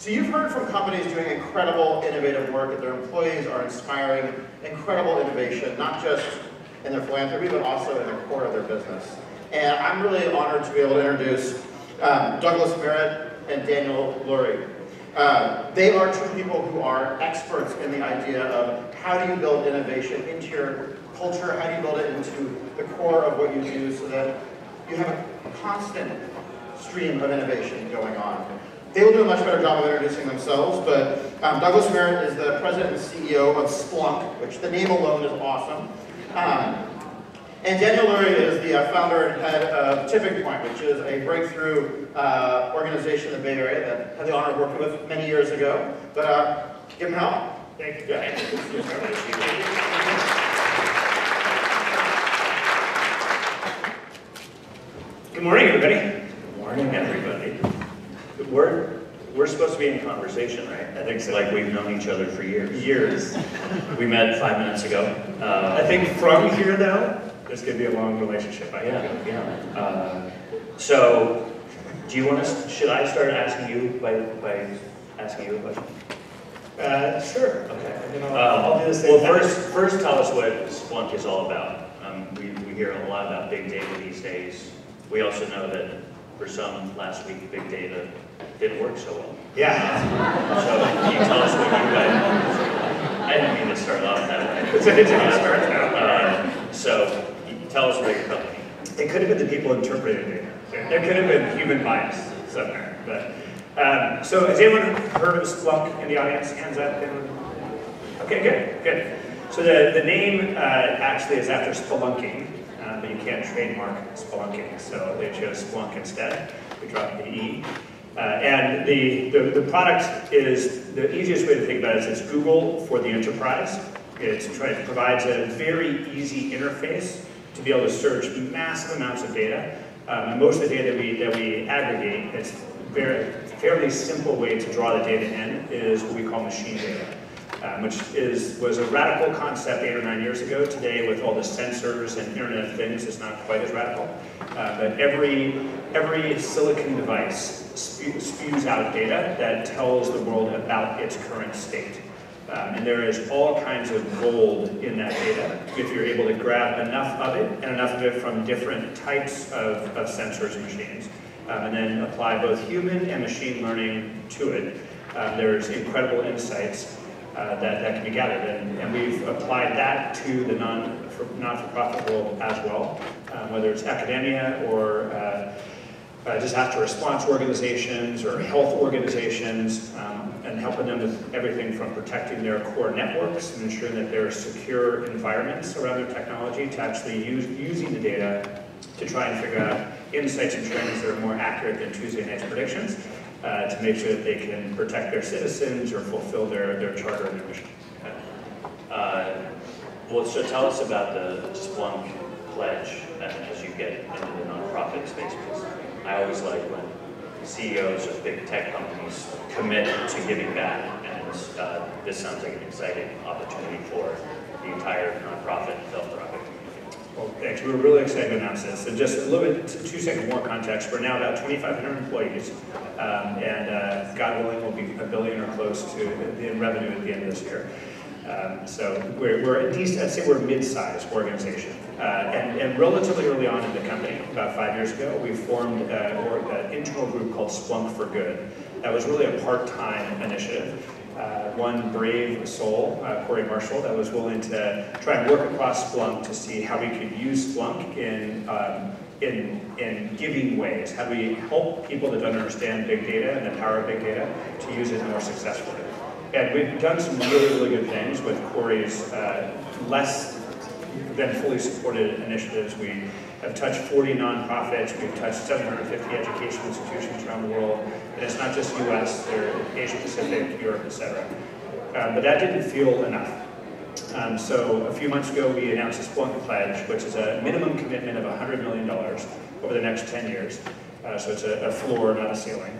So you've heard from companies doing incredible, innovative work, and their employees are inspiring incredible innovation, not just in their philanthropy, but also in the core of their business. And I'm really honored to be able to introduce Douglas Merritt and Daniel Lurie. They are two people who are experts in the idea of how do you build innovation into your culture, how do you build it into the core of what you do so that you have a constant stream of innovation going on. They will do a much better job of introducing themselves, but Douglas Merritt is the president and CEO of Splunk, which the name alone is awesome. And Daniel Lurie is the founder and head of Tipping Point, which is a breakthrough organization in the Bay Area that I had the honor of working with many years ago. But give him help. Thank you, guys. Good morning, everybody. Good morning, everybody. We're supposed to be in conversation, right? I think so. Like we've known each other for years. We met 5 minutes ago. I think from here, though, there's going to be a long relationship. Yeah. So, do you want to? Should I start asking you by asking you a question? Sure. Okay. I'll do the same. Well, first, tell us what Splunk is all about. We hear a lot about big data these days. We also know that for some last week, big data didn't work so well. Yeah. So can you tell us what you guys? I didn't mean to start off that way. So tell us what your company. It could have been the people interpreting data. There could have been human bias somewhere. But so has anyone heard of Splunk in the audience? Hands up. Okay, good. So the name actually is after spelunking. But you can't trademark spelunking, so they chose Splunk instead. We dropped the E. And the product is, the easiest way to think about it is it's Google for the enterprise. It provides a very easy interface to be able to search massive amounts of data. And most of the data that we aggregate, it's a fairly simple way to draw the data in is what we call machine data. Which was a radical concept 8 or 9 years ago. Today, with all the sensors and Internet of Things, it's not quite as radical. But every silicon device spews out data that tells the world about its current state. And there is all kinds of gold in that data if you're able to grab enough of it, and enough of it from different types of sensors and machines, and then apply both human and machine learning to it. There's incredible insights that can be gathered, and we've applied that to the not-for-profit world as well, whether it's academia or disaster response organizations or health organizations, and helping them with everything from protecting their core networks and ensuring that there are secure environments around their technology to actually using the data to try and figure out insights and trends that are more accurate than Tuesday night's predictions. To make sure that they can protect their citizens or fulfill their charter and their mission. Well, so tell us about the Splunk pledge as you get into the nonprofit space. I always like when CEOs of big tech companies commit to giving back, and this sounds like an exciting opportunity for the entire nonprofit and philanthropic community. Well, thanks. We were really excited to announce this. And just a little bit, 2 seconds more context. We're now about 2,500 employees, and God willing, we'll be $1 billion or close to in revenue at the end of this year. So we're at least, I'd say we're a mid-sized organization. And relatively early on in the company, about 5 years ago, we formed an internal group called Splunk for Good. That was really a part-time initiative. One brave soul, Corey Marshall, that was willing to try and work across Splunk to see how we could use Splunk in giving ways. How do we help people that don't understand big data and the power of big data to use it more successfully? And we've done some really good things with Corey's less than fully supported initiatives. We have touched 40 nonprofits, we've touched 750 educational institutions around the world, and it's not just US, they're Asia Pacific, Europe, etc. But that didn't feel enough. So a few months ago we announced a Splunk pledge, which is a minimum commitment of $100 million over the next 10 years. So it's a floor, not a ceiling.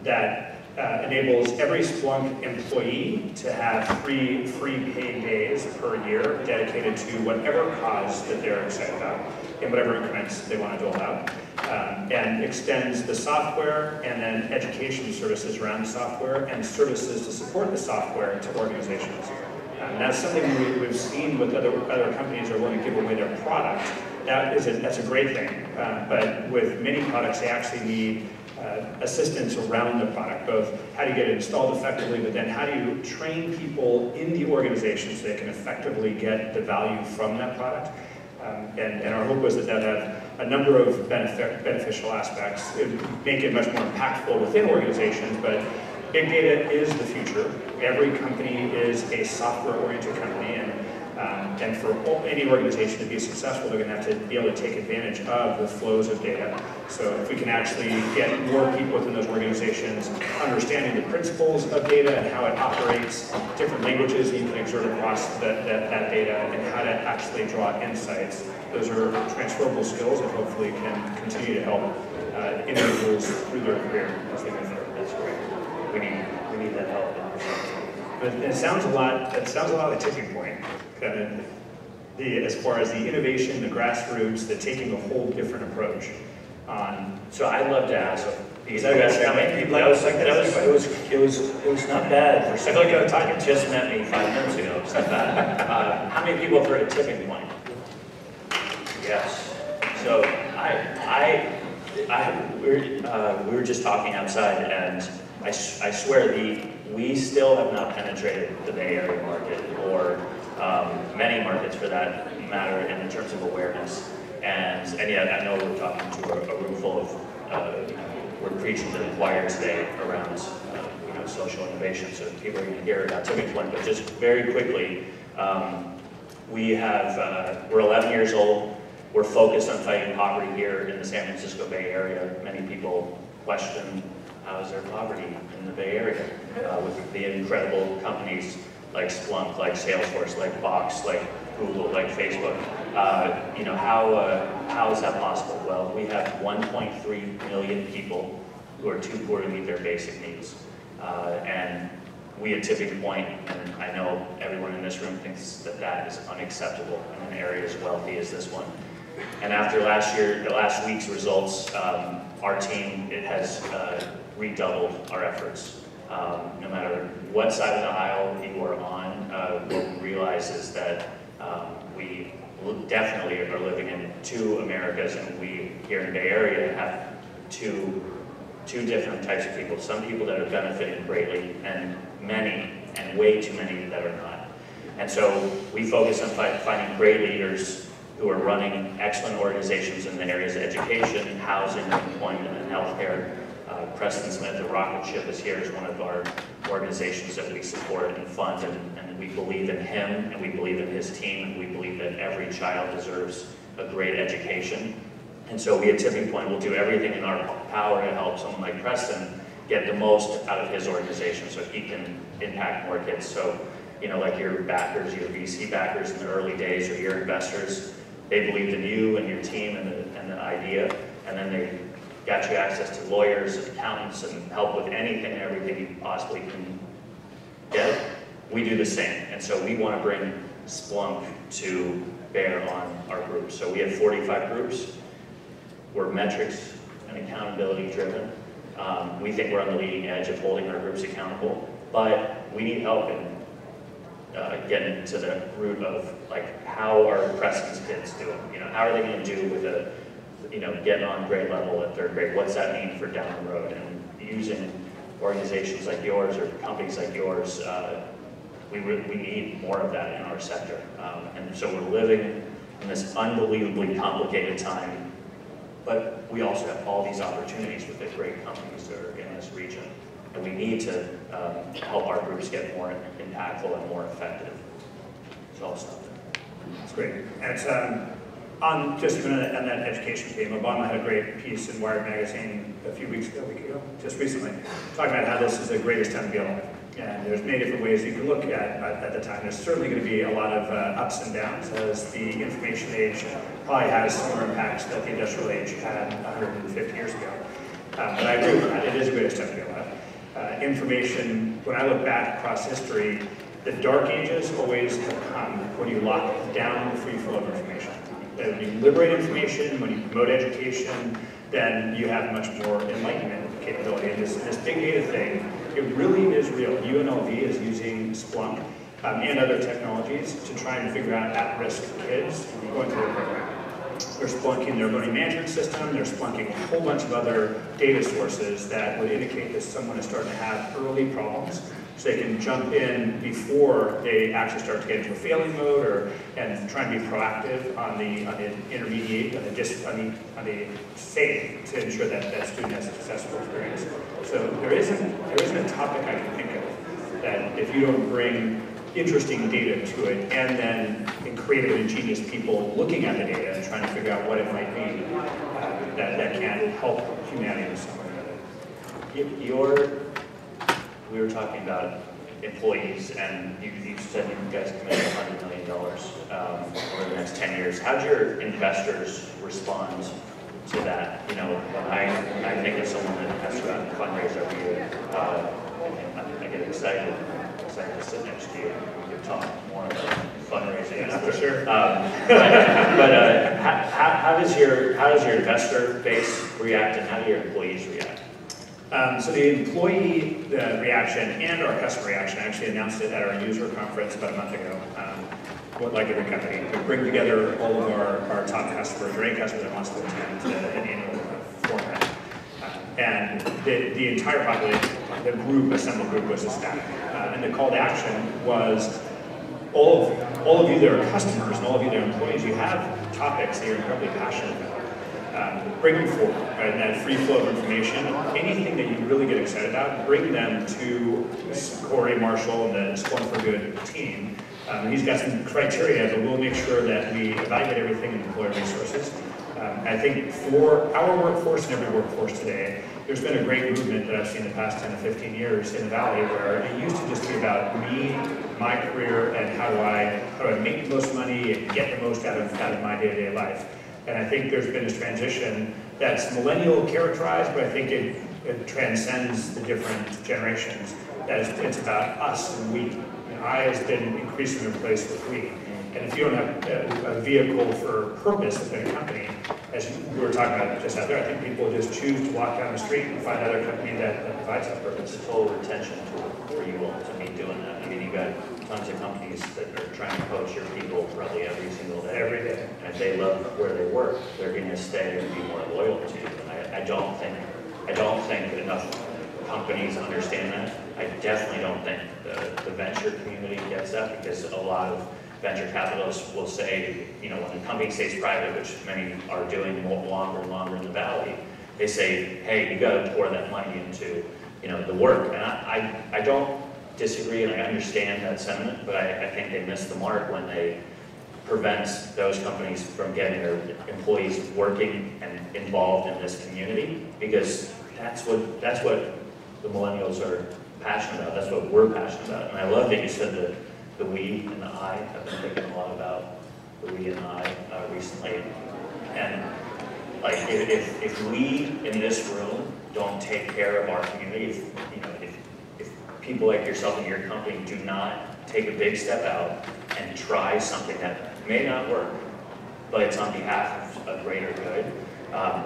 That enables every Splunk employee to have 3 free paid days per year dedicated to whatever cause that they're excited about in whatever increments they want to dole out, and extends the software and then education services around the software and services to support the software to organizations. And that's something we've seen with other companies that are willing to give away their product. That's a great thing, but with many products, they actually need assistance around the product, both how do you get it installed effectively, but then how do you train people in the organization so they can effectively get the value from that product. And our hope was that that had a number of beneficial aspects. It would make it much more impactful within organizations, but big data is the future. Every company is a software-oriented company, and for any organization to be successful, they're going to have to be able to take advantage of the flows of data. So if we can actually get more people within those organizations understanding the principles of data and how it operates, different languages that you can exert across that data, and how to actually draw insights, those are transferable skills that hopefully can continue to help individuals through their career as they move forward. That's great. We need that help. But it sounds a lot like a tipping point, as far as the innovation, the grassroots, the taking a whole different approach on. So I'd love to ask, because That you was guys, how many people? It was not bad for somebody who just met me 5 minutes ago. It's not bad. How many people have heard of tipping point? Yes. So we were just talking outside, and I swear we still have not penetrated the Bay Area market, or many markets for that matter, in terms of awareness. And yet I know we're talking to a room full of, we're preaching to the choir today around social innovation, so people are going to hear about tipping point. But just very quickly, we're 11 years old. We're focused on fighting poverty here in the San Francisco Bay Area. Many people question, how is there poverty in the Bay Area with the incredible companies like Splunk, like Salesforce, like Box, like Google, like Facebook? How is that possible? Well, we have 1.3 million people who are too poor to meet their basic needs. And we at Tipping Point, and I know everyone in this room thinks that that is unacceptable in an area as wealthy as this one. And after last week's results, our team has redoubled our efforts. No matter what side of the aisle you are on, what we realize is that we definitely are living in 2 Americas, and we here in the Bay Area have two different types of people. Some people that are benefiting greatly, and way too many that are not. And so we focus on finding great leaders who are running excellent organizations in the areas of education, housing, employment, and healthcare. Preston Smith, the Rocket Ship, is here as one of our organizations that we support and fund, and we believe in him, and we believe in his team, and we believe that every child deserves a great education. And so we at Tipping Point will do everything in our power to help someone like Preston get the most out of his organization so he can impact more kids. So, like your backers, your VC backers in the early days, or your investors, they believed in you and your team and the idea, and then they got you access to lawyers and accountants and help with anything and everything you possibly can get. We do the same, and so we want to bring Splunk to bear on our groups. So we have 45 groups. We're metrics and accountability driven. We think we're on the leading edge of holding our groups accountable, but we need help in getting to the root of how are Preston's kids doing? How are they going to do with getting on grade level at 3rd grade? What's that mean for down the road? And using organizations like yours or companies like yours, we need more of that in our sector. And so we're living in this unbelievably complicated time, but we also have all these opportunities with the great companies that are in this region. And we need to help our groups get more impactful and more effective. So I'll stop there. That's great. And it's, just even on that education theme, Obama had a great piece in Wired magazine a week ago, just recently, talking about how this is the greatest time to be alive. And there's many different ways you can look at the time. There's certainly going to be a lot of ups and downs, as the information age probably has similar impacts that the industrial age had 150 years ago. But I agree with that. It is the greatest time to be alive. information, when I look back across history, the dark ages always come when you lock down the free flow of information. When you liberate information, when you promote education, then you have much more enlightenment capability. And this big data thing, it really is real. UNLV is using Splunk and other technologies to try and figure out at-risk kids going through the program. They're Splunking their learning management system, they're Splunking a whole bunch of other data sources that would indicate that someone is starting to have early problems, so they can jump in before they actually start to get into a failing mode, and try and be proactive on the intermediate, on the safe, to ensure that that student has a successful experience. So there isn't a topic I can think of that if you don't bring interesting data to it, and then creative and ingenious people looking at the data and trying to figure out what it might be, that can help humanity in some way or other. We were talking about employees, and you said you guys committed $100 million over the next 10 years. How'd your investors respond to that? You know, when I think of someone that has to go out and fundraise every year, I get excited to sit next to you. We could talk more about fundraising. Yeah, for sure. How does your investor base react, and how do your employees react? So the employee reaction and our customer reaction, I actually announced it at our user conference about a month ago. Like every company, we bring together all of our top customers, or any customer that wants to attend an annual format. And the entire population, the assembled group was ecstatic. And the call to action was, all of you that are customers and all of you that are employees, you have topics that you're incredibly passionate about. Bring them forward, right? That free flow of information, anything that you really get excited about, bring them to Corey Marshall and the Splunk for Good team. He's got some criteria, but we'll make sure that we evaluate everything and deploy resources. I think for our workforce and every workforce today, there's been a great movement that I've seen the past 10 to 15 years in the Valley, where it used to just be about me, my career, and how do I make the most money and get the most out of my day-to-day life. And I think there's been this transition that's millennial characterized, but I think it transcends the different generations. That it's about us and we. I has been increasingly replaced with we. And if you don't have a vehicle for purpose within a company, as we were talking about just out there, I think people just choose to walk down the street and find another company that provides that purpose. It's a total retention tool for you all to be doing that. I mean, you got tons of companies that are trying to poach your people probably every single day. Every day. And if they love where they work, they're going to stay and be more loyal to you. And I don't think enough companies understand that. I definitely don't think the venture community gets that, because a lot of venture capitalists will say, you know, when the company stays private, which many are doing longer and longer in the Valley, they say, hey, you got to pour that money into, you know, the work. And I don't disagree, and I understand that sentiment, but I think they miss the mark when they prevent those companies from getting their employees working and involved in this community, because that's what the millennials are passionate about. That's what we're passionate about. And I love that you said the we and the I. I've been thinking a lot about the we and the I recently. And like, if we in this room don't take care of our community, if people like yourself and your company do not take a big step out and try something that may not work, but it's on behalf of a greater good,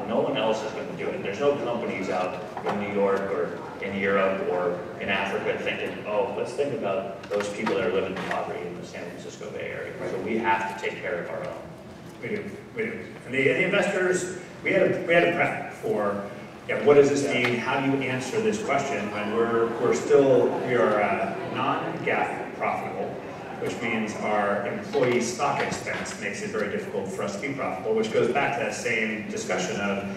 no one else is going to do it. There's no companies out in New York or in Europe or in Africa thinking, oh, let's think about those people that are living in poverty in the San Francisco Bay Area. So we have to take care of our own. We do. And the investors, we had a prep for, what does this mean? How do you answer this question when we are non-GAAP profitable, which means our employee stock expense makes it very difficult for us to be profitable, which goes back to that same discussion of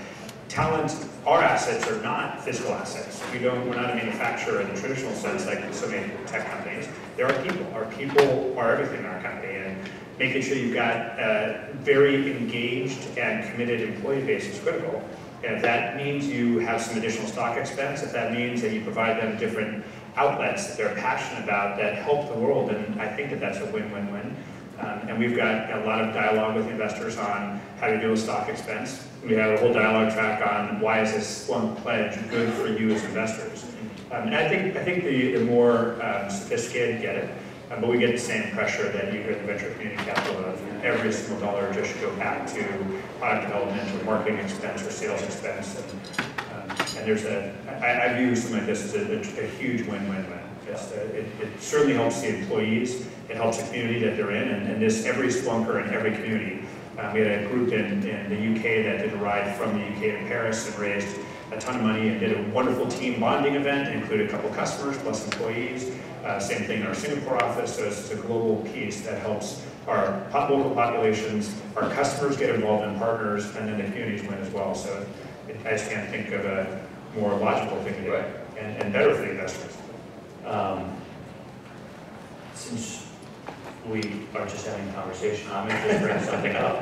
talent. Our assets are not physical assets. We're not a manufacturer in the traditional sense like so many tech companies. There are people. Our people are everything in our company, and making sure you've got a very engaged and committed employee base is critical. And if that means you have some additional stock expense, if that means that you provide them different outlets that they're passionate about that help the world, and I think that that's a win-win-win. And we've got a lot of dialogue with investors on how to deal with stock expense. We have a whole dialogue track on why is this Splunk pledge good for you as investors. And I think the more sophisticated get it, but we get the same pressure that you hear in the venture community capital of every single dollar just should go back to product development or marketing expense or sales expense. And there's I view something like this as a huge win-win-win. It certainly helps the employees, it helps the community that they're in, and this every Splunker in every community. We had a group in the UK that did a ride from the UK to Paris and raised a ton of money and did a wonderful team bonding event, included a couple customers plus employees. Same thing in our Singapore office, so it's a global piece that helps our local populations, our customers get involved in partners, and then the communities win as well. So I just can't think of a more logical thing to do and better for the investors. Since we are just having a conversation, I'm going to just bring something up,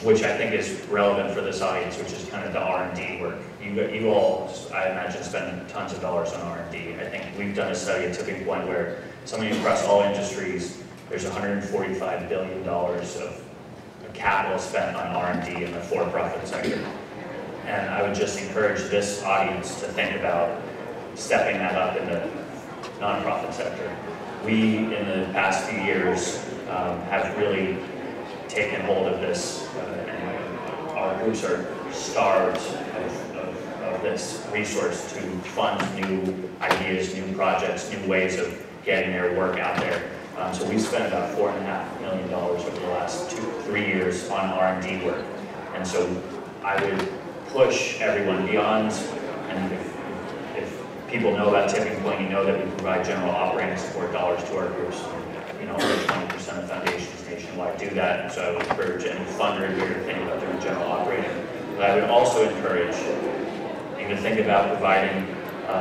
which I think is relevant for this audience, which is kind of the R&D work. You all, I imagine, spend tons of dollars on R&D. I think we've done a study at Tipping Point where something across all industries, there's $145 billion of capital spent on R&D in the for-profit sector. And I would just encourage this audience to think about stepping that up in the nonprofit sector. We, in the past few years, have really taken hold of this, and our groups are starved of this resource to fund new ideas, new projects, new ways of getting their work out there. So we've spent about $4.5 million over the last 2-3 years on R&D work. And so I would push everyone beyond, and if people know about Tipping Point, you know that we provide general operating support dollars to our groups. You know, over 20% of foundations nationwide do that, and so I would encourage any funder here to think about doing general operating. But I would also encourage you to think about providing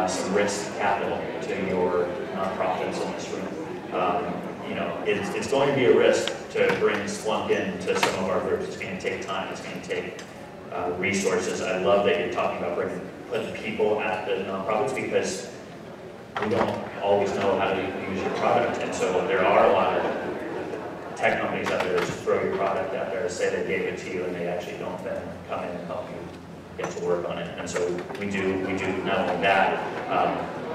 some risk capital to your nonprofits in this room. You know, it's going to be a risk to bring Splunk into some of our groups. It's going to take time. It's going to take resources. I love that you're talking about putting people at the nonprofits, because we don't always know how to use your product, and so there are a lot of tech companies out there that just throw your product out there, say they gave it to you, and they actually don't then come in and help you get to work on it. And so we do not only that,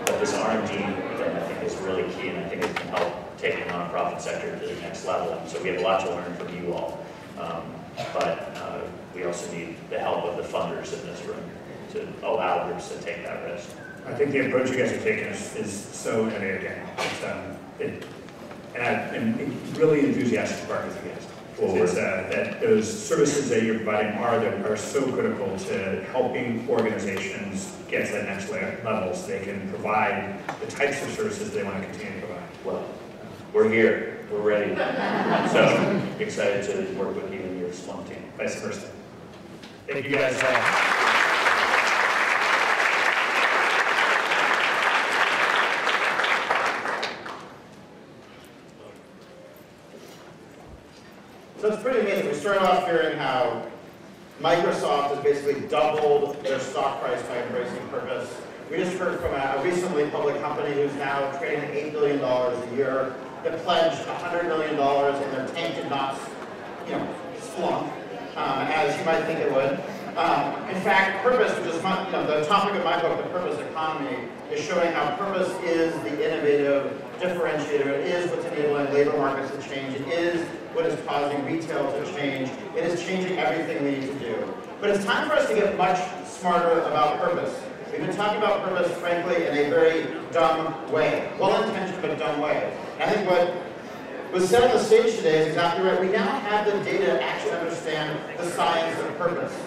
but this R&D thing I think is really key, and I think it can help take the nonprofit sector to the next level. So we have a lot to learn from you all, but we also need the help of the funders in this room to allow groups to take that risk. I think the approach you guys are taking is so innovative. And I'm really enthusiastic to work with you guys. It's that those services that you're providing are so critical to helping organizations get to that next level so they can provide the types of services they want to continue to provide. Well, we're here. We're ready. So excited to work with you and your Splunk team. Vice versa. Thank you guys. So it's pretty amazing. We started off hearing how Microsoft has basically doubled their stock price by embracing purpose. We just heard from a recently public company who's now trading at $8 billion a year that pledged $100 million in their tank did not, Splunk, as you might think it would. In fact, purpose, which is the topic of my book, The Purpose Economy, is showing how purpose is the innovative differentiator. It is what's enabling labor markets to change. It is what is causing retail to change. It is changing everything we need to do. But it's time for us to get much smarter about purpose. We've been talking about purpose, frankly, in a very dumb way. Well-intentioned, but dumb way. And I think what was said on the stage today is exactly right. We now have the data to actually understand the science of purpose.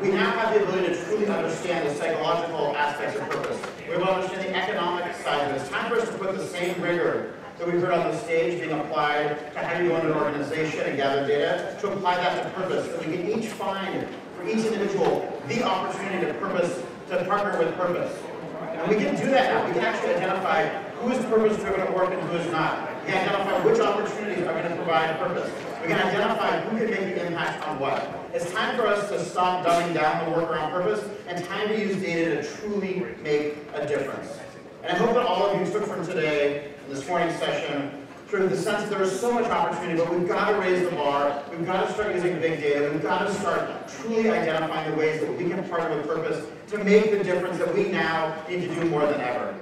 We now have the ability to truly understand the psychological aspects of purpose. We will understand the economic side of it. It's time for us to put the same rigor that we heard on the stage being applied to how you run an organization and gather data, to apply that to purpose. So we can each find, for each individual, the opportunity to partner with purpose. And we can do that now. We can actually identify who is purpose-driven at work and who is not. We can identify which opportunities are going to provide purpose. We can identify who can make the impact on what. It's time for us to stop dumbing down the work around purpose and time to use data to truly make a difference. And I hope that all of you took from today, in this morning's session, sort of the sense that there is so much opportunity, but we've got to raise the bar, we've got to start using big data, we've got to start truly identifying the ways that we can partner with purpose to make the difference that we now need to do more than ever.